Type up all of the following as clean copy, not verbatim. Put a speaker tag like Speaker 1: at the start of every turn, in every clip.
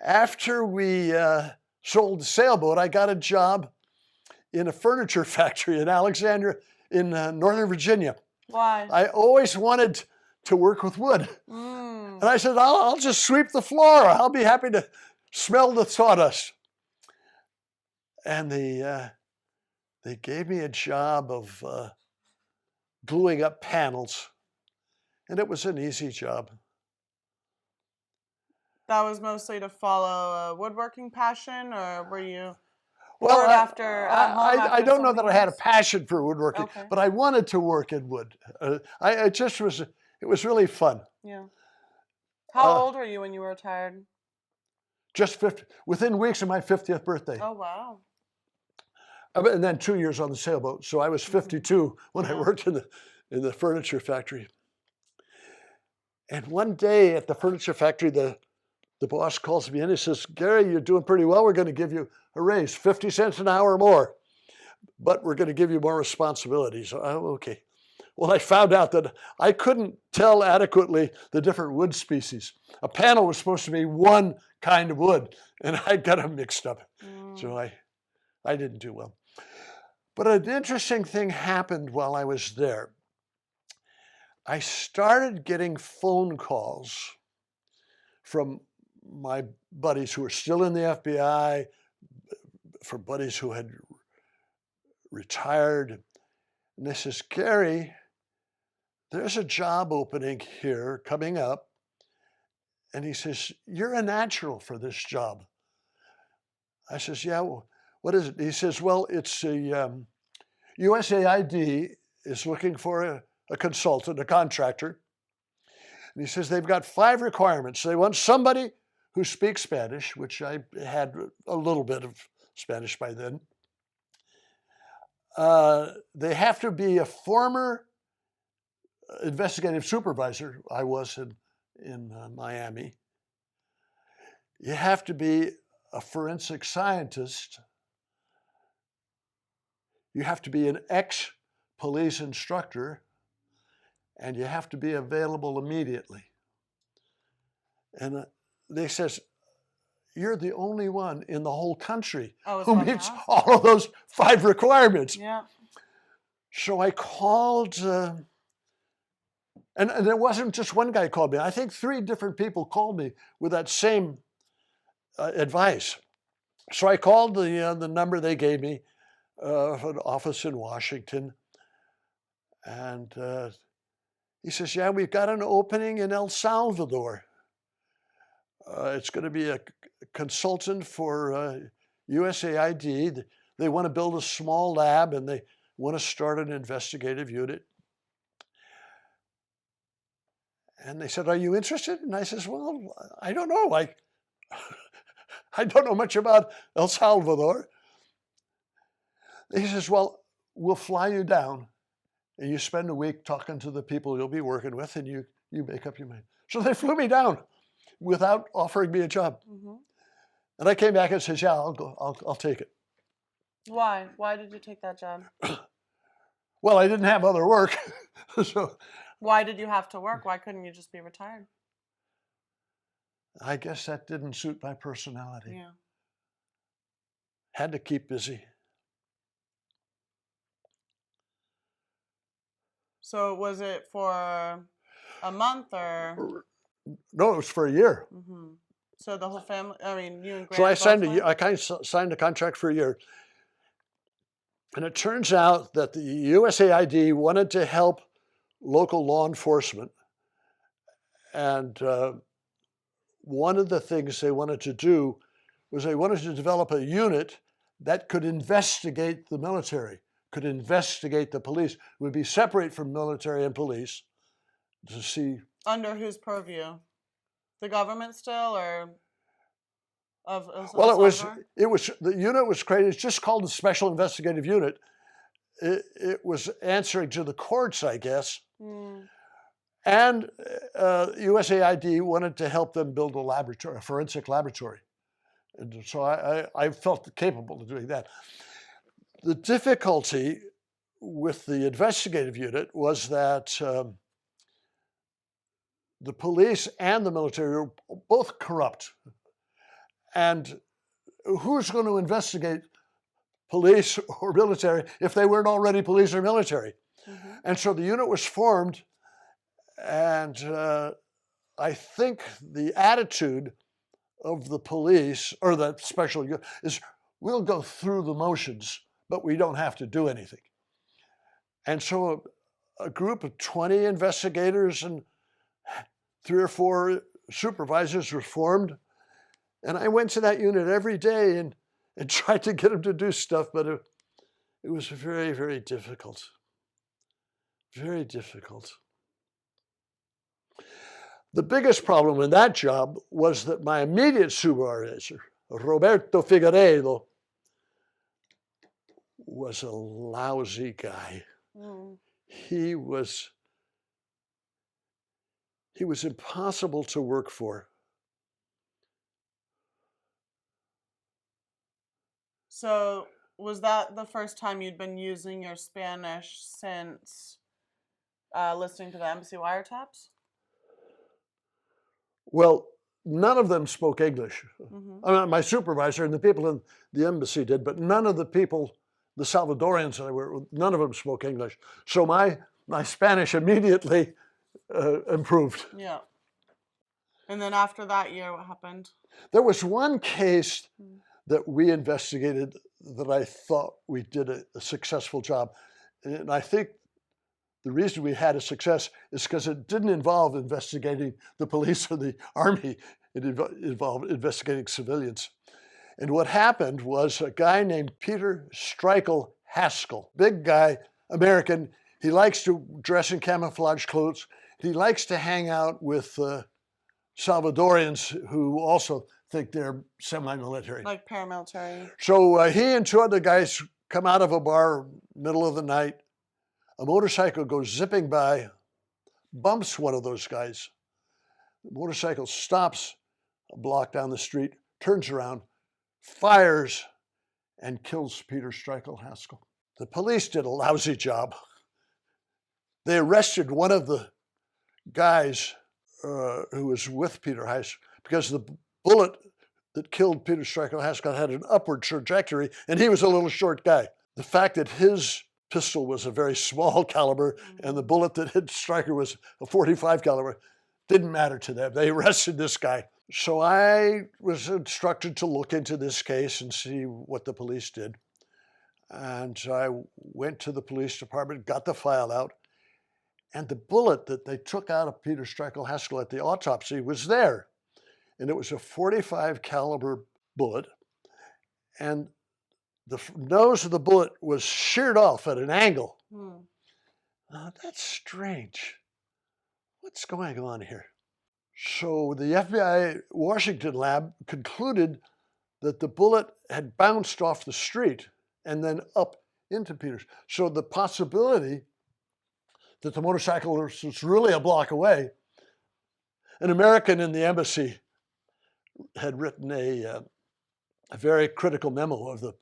Speaker 1: After we sold the sailboat, I got a job in a furniture factory in Alexandria, in Northern Virginia.
Speaker 2: Why?
Speaker 1: I always wanted to work with wood.
Speaker 2: Mm.
Speaker 1: And I said, I'll just sweep the floor. I'll be happy to smell the sawdust. And they gave me a job of gluing up panels. And it was an easy job.
Speaker 2: That was mostly to follow a woodworking passion, or were you
Speaker 1: Well,
Speaker 2: bored after at home?
Speaker 1: I don't know that I had a passion for woodworking,
Speaker 2: Okay.
Speaker 1: but I wanted to work in wood. It was really fun.
Speaker 2: Yeah. How old were you when you were retired?
Speaker 1: Just 50, within weeks of my 50th birthday.
Speaker 2: Oh, wow.
Speaker 1: And then 2 years on the sailboat. So I was 52 when I worked in the furniture factory. And one day at the furniture factory, the boss calls me in. He says, Gary, you're doing pretty well. We're going to give you a raise, 50 cents an hour more, but we're going to give you more responsibilities. Oh, okay. Well, I found out that I couldn't tell adequately the different wood species. A panel was supposed to be one kind of wood, and I got them mixed up. So I didn't do well. But an interesting thing happened while I was there. I started getting phone calls from my buddies who were still in the FBI, from buddies who had retired. And they says, Gary, there's a job opening here coming up. And he says, you're a natural for this job. I says, yeah, well, what is it? He says, well, it's a USAID is looking for a consultant, a contractor. And he says, they've got 5 requirements. They want somebody who speaks Spanish, which I had a little bit of Spanish by then. They have to be a former investigative supervisor. I was in Miami. You have to be a forensic scientist. You have to be an ex-police instructor, and you have to be available immediately. And they says, you're the only one in the whole country who meets all of those 5 requirements.
Speaker 2: Yeah.
Speaker 1: So I called, and there wasn't just one guy called me. I think 3 different people called me with that same advice. So I called the number they gave me for an office in Washington. And he says, yeah, we've got an opening in El Salvador. It's going to be a consultant for USAID. They want to build a small lab and they want to start an investigative unit. And they said, are you interested? And I says, well, I don't know. I don't know much about El Salvador. He says, well, we'll fly you down and you spend a week talking to the people you'll be working with and you make up your mind. So they flew me down without offering me a job. And I came back and says, yeah, I'll go. I'll take it.
Speaker 2: Why? Why did you take that job?
Speaker 1: Well, I didn't have other work. So
Speaker 2: why did you have to work? Why couldn't you just be retired?
Speaker 1: I guess that didn't suit my personality.
Speaker 2: Yeah.
Speaker 1: Had to keep busy.
Speaker 2: So was it for a month or?
Speaker 1: No, it was for a year.
Speaker 2: So the whole family, I mean, you and Grant.
Speaker 1: So I signed a contract for a year. And it turns out that the USAID wanted to help local law enforcement. And one of the things they wanted to do was they wanted to develop a unit that could investigate the military, could investigate the police. It would be separate from military and police to see.
Speaker 2: Under whose purview? The government still, or
Speaker 1: well, it was the unit was created. It's just called the Special Investigative Unit. It was answering to the courts, I guess. And USAID wanted to help them build a laboratory, a forensic laboratory. And so I felt capable of doing that. The difficulty with the investigative unit was that the police and the military were both corrupt. And who's going to investigate police or military if they weren't already police or military?
Speaker 2: Mm-hmm.
Speaker 1: And so the unit was formed, and I think the attitude of the police or the special unit is, we'll go through the motions, but we don't have to do anything. And so a group of 20 investigators and 3 or 4 supervisors were formed. And I went to that unit every day and tried to get them to do stuff, but it was very, very difficult. Very difficult. The biggest problem in that job was that my immediate supervisor, Roberto Figueiredo, was a lousy guy.
Speaker 2: Mm.
Speaker 1: He was impossible to work for.
Speaker 2: So was that the first time you'd been using your Spanish since listening to the embassy wiretaps?
Speaker 1: Well, none of them spoke English.
Speaker 2: Mm-hmm.
Speaker 1: I mean, my supervisor and the people in the embassy did, but none of the people, the Salvadorians that I worked with, none of them spoke English. So my Spanish immediately improved.
Speaker 2: Yeah. And then after that year, what happened?
Speaker 1: There was one case that we investigated that I thought we did a successful job. And I think the reason we had a success is because it didn't involve investigating the police or the army. It involved investigating civilians. And what happened was a guy named Peter Streichel Haskell, big guy, American. He likes to dress in camouflage clothes. He likes to hang out with Salvadorians who also think they're semi-military.
Speaker 2: Like paramilitary.
Speaker 1: So he and 2 other guys come out of a bar, middle of the night. A motorcycle goes zipping by, bumps one of those guys. The motorcycle stops a block down the street, turns around, fires, and kills Peter Streichel Haskell. The police did a lousy job. They arrested one of the guys who was with Peter Haskell because the bullet that killed Peter Streichel Haskell had an upward trajectory, and he was a little short guy. The fact that his pistol was a very small caliber and the bullet that hit Streicher was a 45 caliber didn't matter to them. They arrested this guy. So I was instructed to look into this case and see what the police did. And I went to the police department, got the file out, and the bullet that they took out of Peter Streichel Haskell at the autopsy was there. And it was a 45 caliber bullet. And the nose of the bullet was sheared off at an angle. Now, that's strange. What's going on here? So the FBI Washington lab concluded that the bullet had bounced off the street and then up into Peter's. So the possibility that the motorcycle was really a block away. An American in the embassy had written a very critical memo of the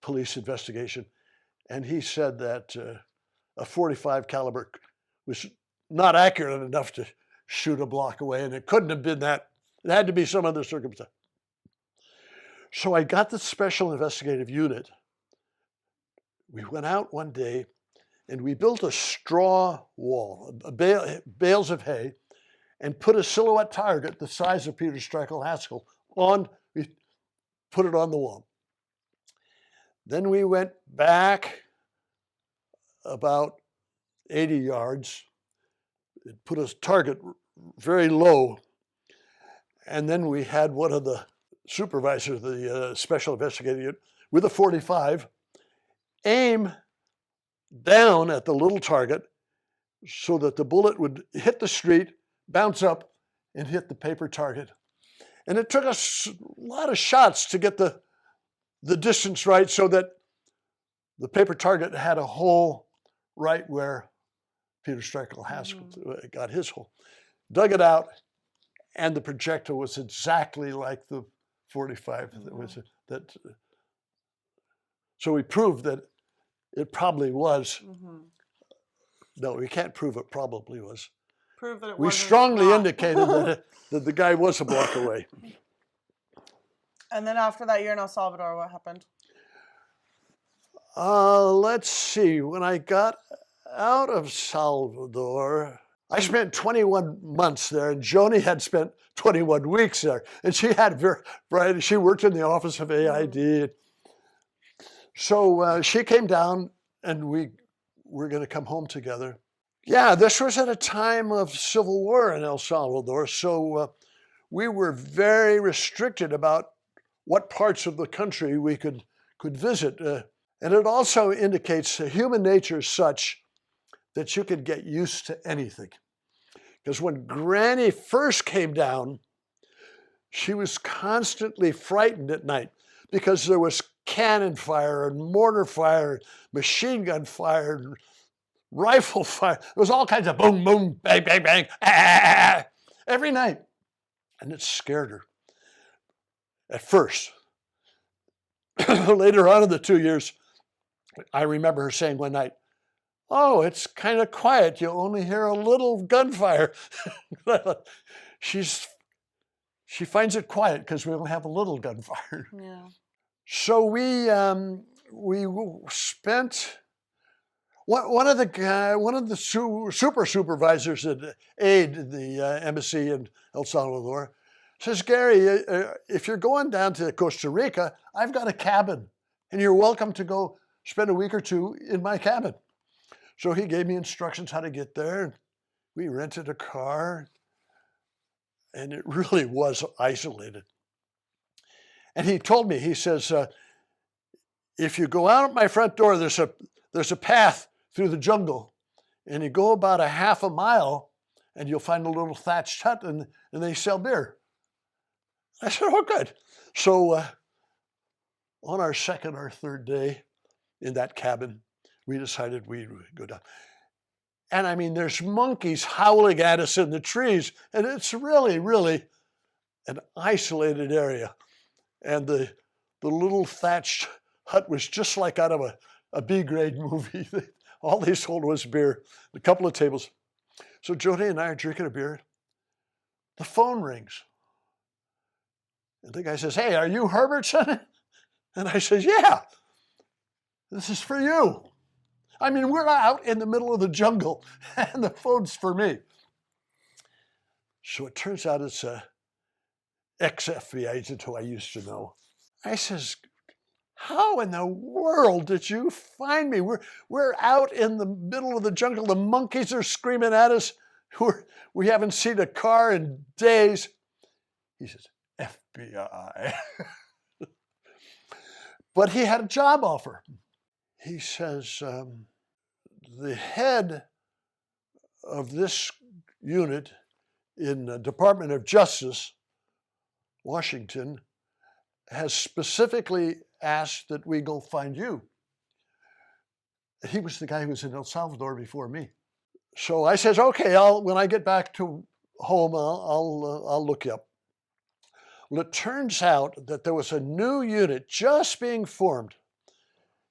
Speaker 1: police investigation, and he said that a 45 caliber was not accurate enough to shoot a block away, and it couldn't have been that. It had to be some other circumstance. So I got the special investigative unit. We went out one day and we built a straw wall, bales of hay, and put a silhouette target the size of Peter Streichel Haskell on, we put it on the wall. Then we went back about 80 yards, put a target very low, and then we had one of the supervisors of the special investigating unit with a 45 aim down at the little target so that the bullet would hit the street, bounce up, and hit the paper target. And it took us a lot of shots to get the distance right so that the paper target had a hole right where Peter Streichel Haskell got his hole. Dug it out, and the projectile was exactly like the 45 that was that. So we proved that it probably was. No, we can't prove it probably was.
Speaker 2: Prove that it
Speaker 1: We
Speaker 2: wasn't
Speaker 1: strongly
Speaker 2: not.
Speaker 1: indicated that the guy was a block away.
Speaker 2: And then after that year in El Salvador, what happened?
Speaker 1: Let's see. When I got out of Salvador, I spent 21 months there, and Joni had spent 21 weeks there. And she had variety. She worked in the office of AID. So she came down, and we were going to come home together. Yeah, this was at a time of civil war in El Salvador, so we were very restricted about what parts of the country we could visit. And it also indicates that human nature is such that you could get used to anything. Because when Granny first came down, she was constantly frightened at night because there was cannon fire and mortar fire, machine gun fire, and rifle fire. There was all kinds of boom, boom, bang, bang, bang, every night. And it scared her at first. Later on in the 2 years, I remember her saying one night, "Oh, it's kind of quiet. You only hear a little gunfire." She finds it quiet because we only have a little gunfire.
Speaker 2: Yeah.
Speaker 1: So we spent one of the super supervisors at AID, the embassy in El Salvador, says, "Gary, if you're going down to Costa Rica, I've got a cabin, and you're welcome to go spend a week or two in my cabin." So he gave me instructions how to get there. We rented a car, and it really was isolated. And he told me, he says, "If you go out at my front door, there's a path through the jungle, and you go about a half a mile, and you'll find a little thatched hut, and they sell beer." I said, "Oh, good." So on our second or third day in that cabin, we decided we'd go down. And I mean, there's monkeys howling at us in the trees, and it's really, really an isolated area. And the little thatched hut was just like out of a B-grade movie. All they sold was beer, a couple of tables. So Joni and I are drinking a beer. The phone rings. And the guy says, "Hey, are you Herbertson?" And I says, "Yeah, this is for you." I mean, we're out in the middle of the jungle, and the phone's for me. So it turns out it's a ex-FBI agent who I used to know. I says, "How in the world did you find me? We're out in the middle of the jungle. The monkeys are screaming at us. We haven't seen a car in days." He says, "FBI." But he had a job offer. He says, "The head of this unit in the Department of Justice, Washington, has specifically asked that we go find you." He was the guy who was in El Salvador before me. So I says, "Okay, when I get back to home, I'll look you up." Well, it turns out that there was a new unit just being formed.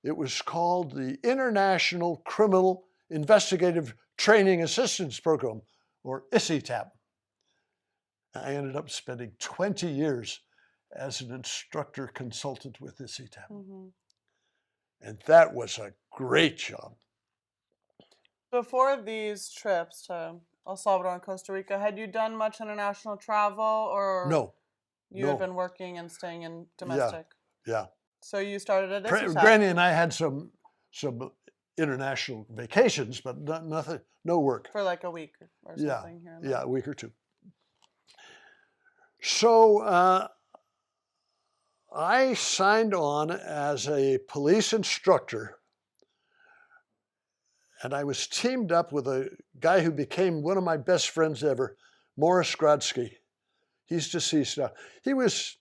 Speaker 1: It was called the International Criminal Investigative Training Assistance Program, or ICITAP. I ended up spending 20 years as an instructor consultant with ICITAP.
Speaker 2: Mm-hmm.
Speaker 1: And that was a great job.
Speaker 2: Before these trips to El Salvador and Costa Rica, had you done much international travel, or
Speaker 1: No.
Speaker 2: you had been working and staying in domestic?
Speaker 1: Yeah.
Speaker 2: So you started at ICITAP.
Speaker 1: Granny and I had some international vacations, but nothing, no work.
Speaker 2: For like a week or something here and there.
Speaker 1: Yeah, a week or two. So I signed on as a police instructor, and I was teamed up with a guy who became one of my best friends ever, Morris Grodsky. He's deceased now. He was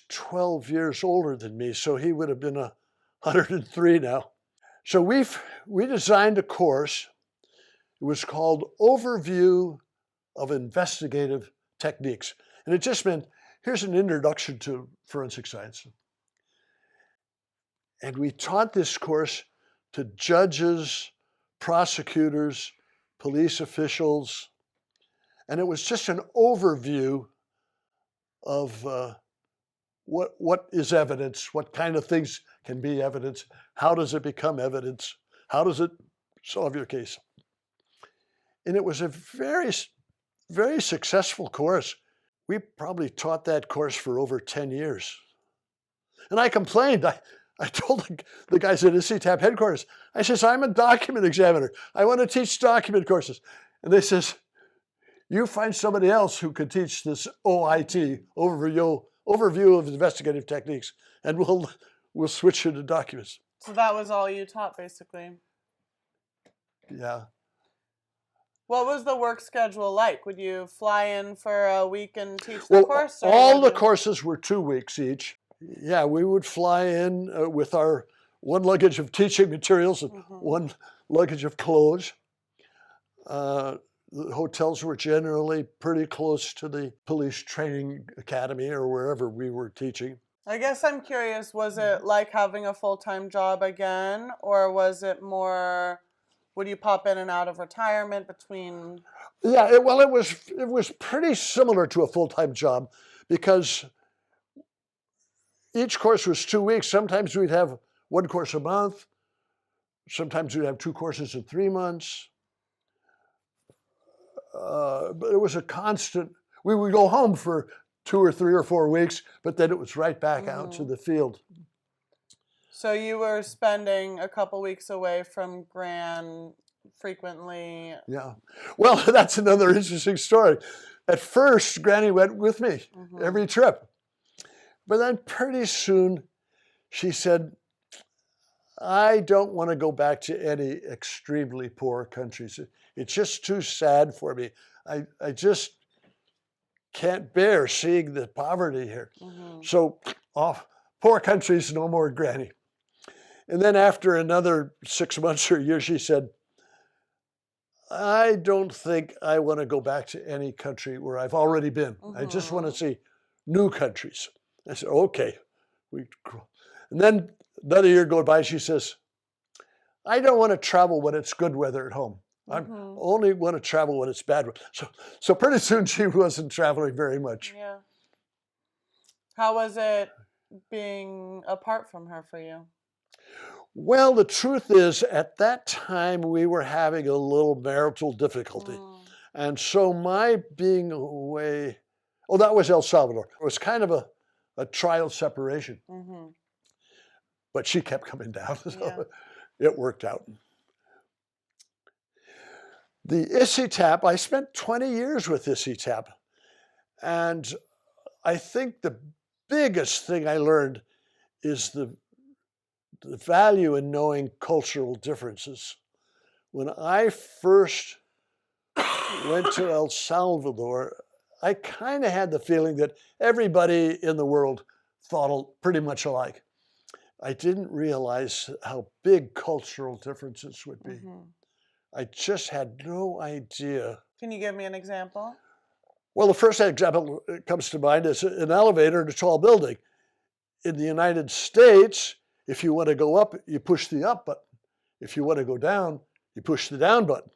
Speaker 1: 12 years older than me, so he would have been 103 now. So we designed a course. It was called Overview of Investigative Techniques. And it just meant, here's an introduction to forensic science. And we taught this course to judges, prosecutors, police officials. And it was just an overview of what is evidence, what kind of things can be evidence, how does it become evidence, how does it solve your case. And it was a very successful course. We probably taught that course for over 10 years. And I complained. I told the guys at ICITAP headquarters, I says, I'm a document examiner. I want to teach document courses. And they says, you find somebody else who could teach this OIT, overview of investigative techniques, and we'll switch you to documents.
Speaker 2: So that was all you taught, basically.
Speaker 1: Yeah.
Speaker 2: What was the work schedule like? Would you fly in for a week and teach the course? Or
Speaker 1: all the
Speaker 2: would you-
Speaker 1: courses were 2 weeks each. Yeah, we would fly in with our one luggage of teaching materials and one luggage of clothes. The hotels were generally pretty close to the police training academy or wherever we were teaching.
Speaker 2: I guess I'm curious, was it like having a full-time job again, or was it more, would you pop in and out of retirement between?
Speaker 1: Yeah, it was pretty similar to a full-time job because each course was 2 weeks. Sometimes we'd have one course a month. Sometimes we'd have 2 courses in 3 months. But it was a constant. We would go home for 2 or 3 or 4 weeks, but then it was right back out to the field.
Speaker 2: So you were spending a couple weeks away from Gran frequently.
Speaker 1: Yeah. Well, that's another interesting story. At first, Granny went with me every trip. But then pretty soon she said, I don't want to go back to any extremely poor countries. It's just too sad for me. I just can't bear seeing the poverty here. So, poor countries, no more, Granny. And then after another 6 months or a year, she said, I don't think I want to go back to any country where I've already been. I just want to see new countries. I said, okay. And then another year goes by, she says, I don't want to travel when it's good weather at home. I only want to travel when it's bad weather. So pretty soon she wasn't traveling very much.
Speaker 2: Yeah. How was it being apart from her for you?
Speaker 1: Well, the truth is, at that time, we were having a little marital difficulty. And so my being away, that was El Salvador. It was kind of a trial separation. But she kept coming down, so it worked out. The ICITAP, I spent 20 years with ICITAP. And I think the biggest thing I learned is the value in knowing cultural differences. When I first went to El Salvador, I kind of had the feeling that everybody in the world thought pretty much alike. I didn't realize how big cultural differences would be. I just had no idea.
Speaker 2: Can you give me an example?
Speaker 1: Well, the first example that comes to mind is an elevator in a tall building. In the United States, if you want to go up, you push the up button. If you want to go down, you push the down button.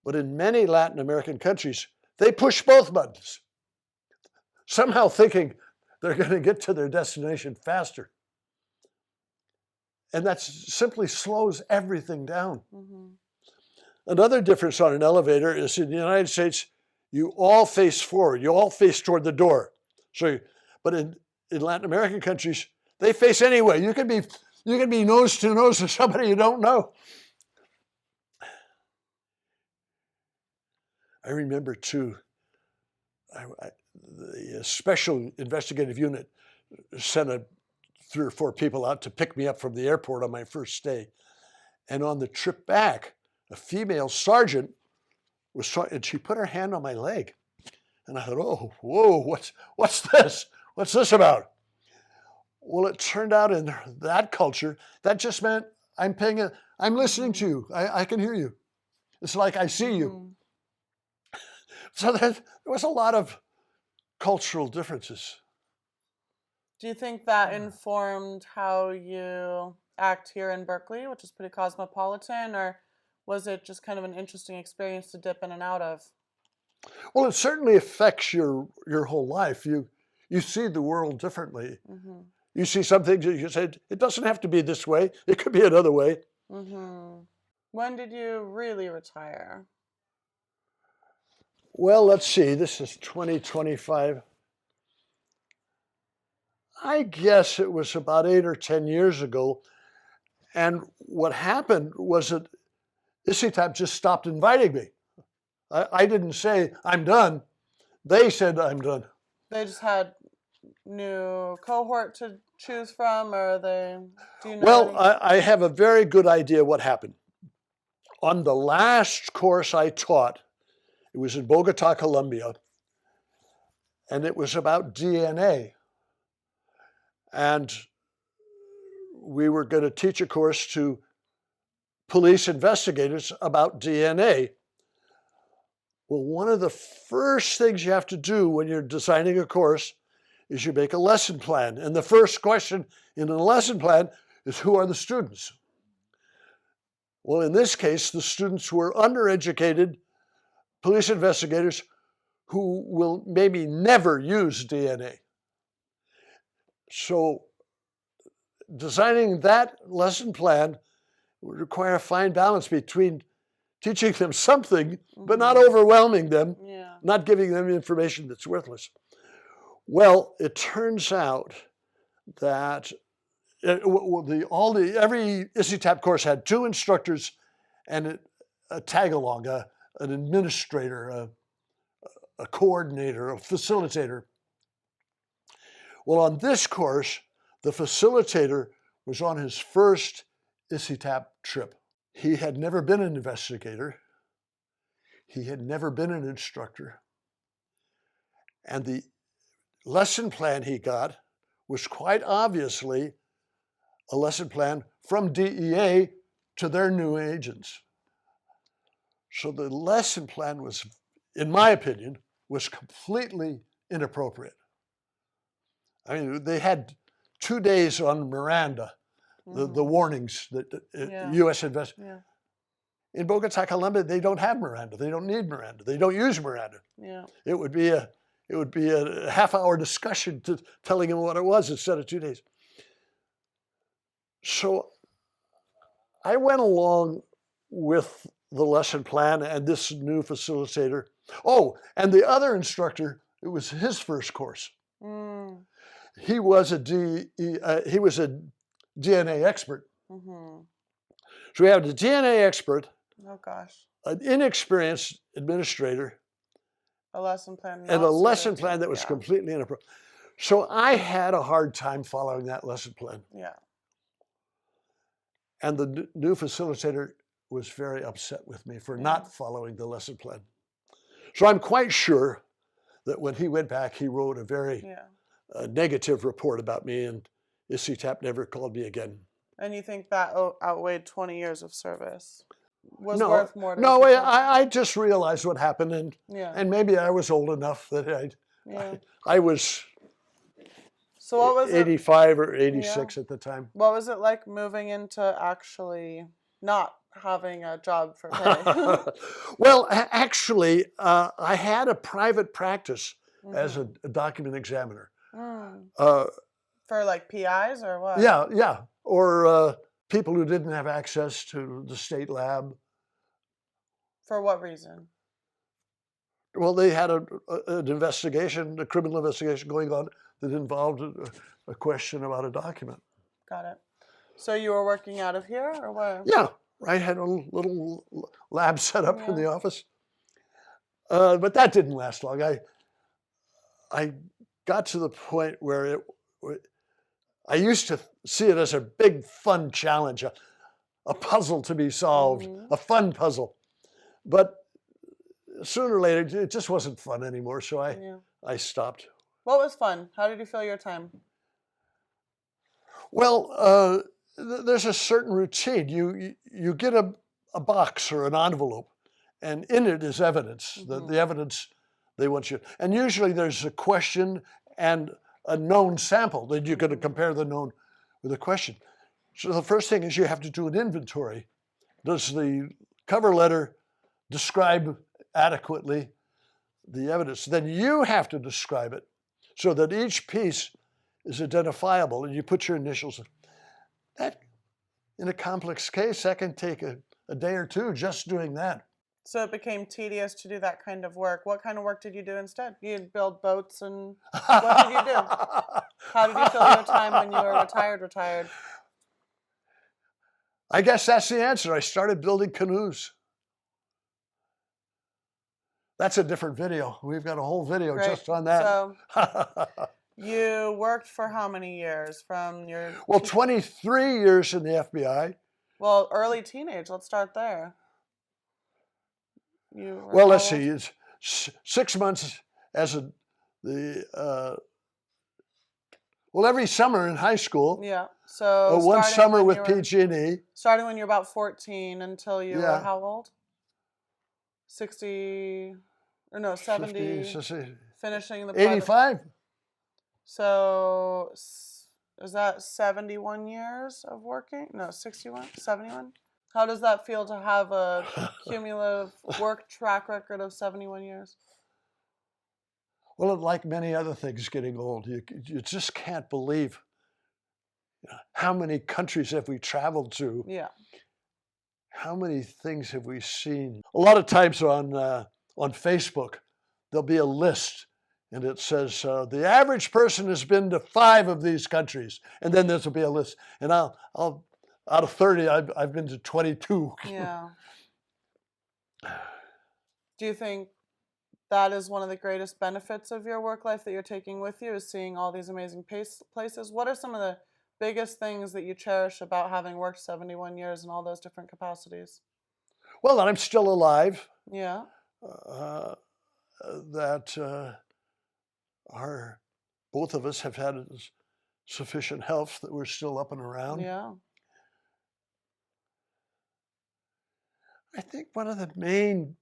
Speaker 1: But in many Latin American countries, they push both buttons, somehow thinking they're going to get to their destination faster. And that simply slows everything down. Another difference on an elevator is in the United States, you all face forward. You all face toward the door. But in Latin American countries, they face anyway. You can be nose to nose with somebody you don't know. I remember too, the special investigative unit sent 3 or 4 people out to pick me up from the airport on my first stay. And on the trip back, a female sergeant and she put her hand on my leg. And I thought, oh, whoa, what's this? What's this about? Well, it turned out in that culture, that just meant I'm listening to you. I can hear you. It's like I see you. So there was a lot of cultural differences.
Speaker 2: Do you think that informed how you act here in Berkeley, which is pretty cosmopolitan, or was it just kind of an interesting experience to dip in and out of?
Speaker 1: Well, it certainly affects your whole life. you see the world differently.
Speaker 2: Mm-hmm.
Speaker 1: You see some things that you said, it doesn't have to be this way. It could be another way.
Speaker 2: Mm-hmm. When did you really retire?
Speaker 1: Well, let's see. This is 2025. I guess it was about 8 or 10 years ago. And what happened was that ICITAP just stopped inviting me. I didn't say, I'm done. They said, I'm done.
Speaker 2: They just had new cohort to choose from, or do you know?
Speaker 1: Well, I have a very good idea what happened. On the last course I taught, it was in Bogota, Colombia, and it was about DNA. And we were going to teach a course to police investigators about DNA. Well, one of the first things you have to do when you're designing a course is you make a lesson plan. And the first question in a lesson plan is, who are the students? Well, in this case, the students were undereducated police investigators who will maybe never use DNA. So designing that lesson plan would require a fine balance between teaching them something, but not overwhelming them, not giving them information that's worthless. Well, it turns out that every ICITAP course had 2 instructors and a tag-along, an administrator, a coordinator, a facilitator. Well, on this course, the facilitator was on his first ICITAP trip. He had never been an investigator. He had never been an instructor. And the lesson plan he got was quite obviously a lesson plan from DEA to their new agents. So the lesson plan was, in my opinion, was completely inappropriate. I mean, they had 2 days on Miranda, the warnings that U.S. investigators. In Bogota, Colombia, they don't have Miranda. They don't need Miranda. They don't use Miranda. It would be a half-hour discussion to telling them what it was instead of 2 days. So I went along with the lesson plan and this new facilitator. Oh, and the other instructor, it was his first course. He was a DNA expert. So we have the DNA expert, an inexperienced administrator,
Speaker 2: a lesson plan,
Speaker 1: and a lesson plan that was completely inappropriate. So I had a hard time following that lesson plan. And the new facilitator was very upset with me for not following the lesson plan. So I'm quite sure that when he went back, he wrote a very negative report about me, and ICITAP never called me again.
Speaker 2: And you think that outweighed 20 years of service? Was worth more to
Speaker 1: No, I just realized what happened, and maybe I was old enough that I was
Speaker 2: so what was
Speaker 1: 85 or 86 at the time.
Speaker 2: What was it like moving into actually not having a job for pay?
Speaker 1: Well, actually, I had a private practice as a document examiner.
Speaker 2: For like PIs or what?
Speaker 1: Yeah. Or people who didn't have access to the state lab.
Speaker 2: For what reason?
Speaker 1: Well, they had an investigation, a criminal investigation going on that involved a question about a document.
Speaker 2: Got it. So you were working out of here or what?
Speaker 1: Yeah, I had a little lab set up in the office. But that didn't last long. I got to the point where I used to see it as a big, fun challenge, a puzzle to be solved, a fun puzzle. But sooner or later, it just wasn't fun anymore, so I stopped.
Speaker 2: What was fun? How did you fill your time?
Speaker 1: Well, there's a certain routine. You get a box or an envelope, and in it is evidence, the evidence they want you. And usually there's a question and a known sample that you're going to compare the known with a question. So the first thing is you have to do an inventory. Does the cover letter describe adequately the evidence? Then you have to describe it. so that each piece is identifiable, and you put your initials. That, in a complex case, that can take a day or two just doing that.
Speaker 2: So it became tedious to do that kind of work. What kind of work did you do instead? You'd build boats, and what did you do? How did you fill your time when you were retired?
Speaker 1: I guess that's the answer. I started building canoes. That's a different video. We've got a whole video
Speaker 2: Great.
Speaker 1: just on that.
Speaker 2: So you worked for how many years from your...
Speaker 1: Well, 23 years in the FBI.
Speaker 2: Well, early teenage. Let's start there.
Speaker 1: Well, let's see. It's 6 months as every summer in high school.
Speaker 2: Yeah. So
Speaker 1: one summer with PG&E.
Speaker 2: Starting when you're about 14 until you were how old? 60, or no, 70.
Speaker 1: 50,
Speaker 2: finishing the
Speaker 1: 85.
Speaker 2: So is that 71 years of working? No, 61, 71. How does that feel to have a cumulative work track record of 71 years?
Speaker 1: Well, like many other things getting old, you just can't believe how many countries have we traveled to.
Speaker 2: Yeah.
Speaker 1: How many things have we seen? A lot of times on Facebook, there'll be a list, and it says the average person has been to 5 of these countries, and then there'll be a list. And I'll out of 30, I've been to 22.
Speaker 2: Yeah. Do you think that is one of the greatest benefits of your work life that you're taking with you, is seeing all these amazing places? What are some of the biggest things that you cherish about having worked 71 years in all those different capacities?
Speaker 1: Well, that I'm still alive.
Speaker 2: Yeah.
Speaker 1: That both of us have had sufficient health that we're still up and around.
Speaker 2: Yeah.
Speaker 1: I think one of the main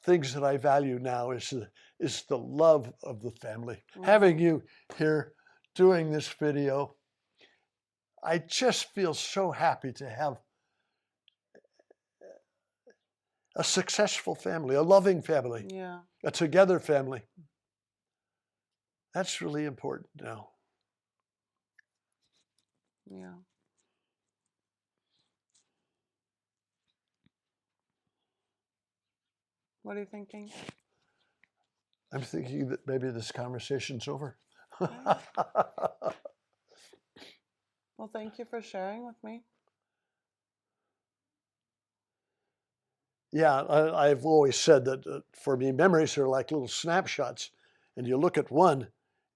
Speaker 1: things that I value now is the love of the family. Mm-hmm. Having you here doing this video, I just feel so happy to have a successful family, a loving family, a together family. That's really important now.
Speaker 2: Yeah. What are you thinking?
Speaker 1: I'm thinking that maybe this conversation's over.
Speaker 2: Well, thank you for sharing with me.
Speaker 1: Yeah, I've always said that for me, memories are like little snapshots, and you look at one,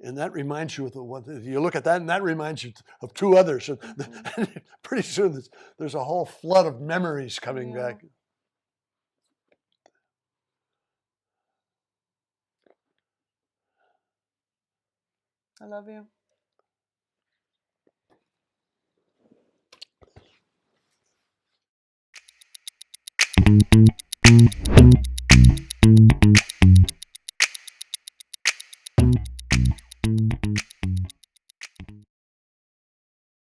Speaker 1: and that reminds you of the one. You look at that, and that reminds you of 2 others, and pretty soon there's a whole flood of memories coming back.
Speaker 2: I love you.